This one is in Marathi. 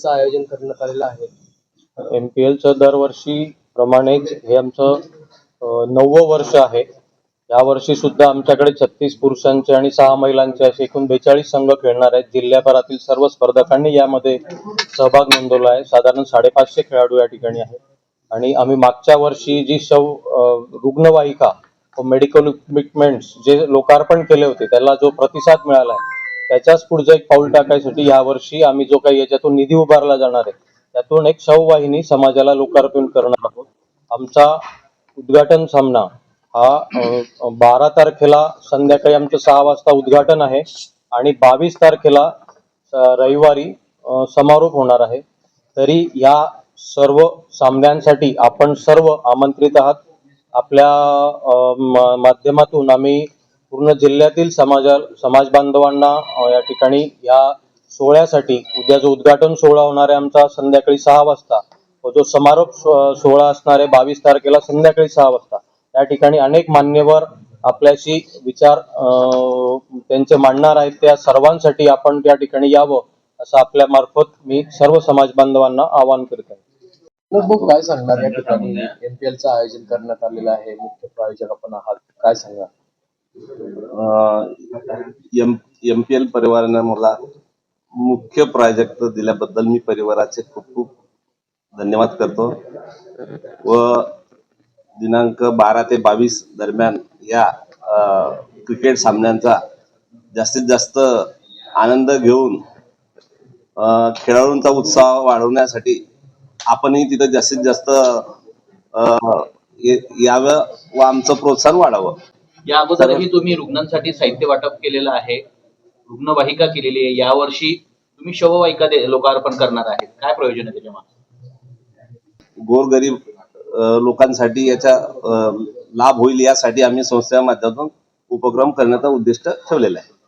चं आयोजन करण्यात आलेलं आहे। MPLचं दरवर्षी प्रमाणेच हे आमचं 9वं वर्ष आहे। या वर्षी सुद्धा आमच्याकडे 36 पुरुषांचे आणि 6 महिलांचे असे एकूण 42 संघ खेळणार आहेत। जिल्ह्याभरातील सर्व स्पर्धकांनी यामध्ये सहभाग नोंदवला आहे। साधारण 550 खेळाडू या ठिकाणी आहेत आणि आम्ही मागच्या वर्षी जी रुग्णवाहिका व मेडिकल इक्विपमेंट्स जे लोकार्पण केले होते त्याला जो प्रतिसाद मिळाला आहे त्याच्याच पुढचं एक पाऊल टाकायसाठी यावर्षी आम्ही जो काही याच्यातून निधी उभारला जाणार आहे त्यातून एक शववाहिनी समाजाला लोकार्पण करणार आहोत। आमचा उद्घाटन सामना हा 12 तारखेला संध्याकाळी आमचं 6 वाजता उद्घाटन आहे आणि 22 तारखेला रविवारी समारोप होणार आहे। तरी या सर्व सामन्यांसाठी आपण सर्व आमंत्रित आहात। आपल्या माध्यमातून आम्ही पूर्ण जिल्ह्यातील समाज बांधवांना या ठिकाणी या सोहळ्यासाठी उद्या जो उद्घाटन सोहळा होणार आहे आमचा संध्याकाळी 6 वाजता व जो समारोप सोहळा असणार आहे 22 तारखेला संध्याकाळी 6 वाजता या ठिकाणी अनेक मान्यवर आपल्याशी विचार त्यांचे मांडणार आहेत। त्या सर्वांसाठी आपण त्या ठिकाणी यावं असं आपल्या मार्फत मी सर्व समाज बांधवांना आवाहन करत आहे। काय सांगणार, या ठिकाणी MPL चं आयोजन करण्यात आलेलं आहे, मुख्य प्रायोजक आपण आहात, काय सांगा? MPL परिवाराने मला मुख्य प्रायोजक दिल्याबद्दल मी परिवाराचे खूप खूप धन्यवाद करतो व दिनांक 12 ते 22 दरम्यान या क्रिकेट सामन्यांचा जास्तीत जास्त आनंद घेऊन खेळाडूंचा उत्साह वाढवण्यासाठी आपणही तिथे जास्तीत जास्त यावं व आमचं प्रोत्साहन वाढावं। या अगोदरही तुम्ही रुग्णांसाठी साहित्य वाटप केलेलं आहे, रुग्णवाहिका केलेली आहे, यावर्षी तुम्ही शववाहिका लोकार्पण करणार आहेत, काय प्रयोजन आहे त्याच्या मागे? गोरगरीब लोकांसाठी याचा लाभ होईल यासाठी आम्ही संस्थेच्या माध्यमातून उपक्रम करण्याचा उद्दिष्ट ठेवलेला आहे।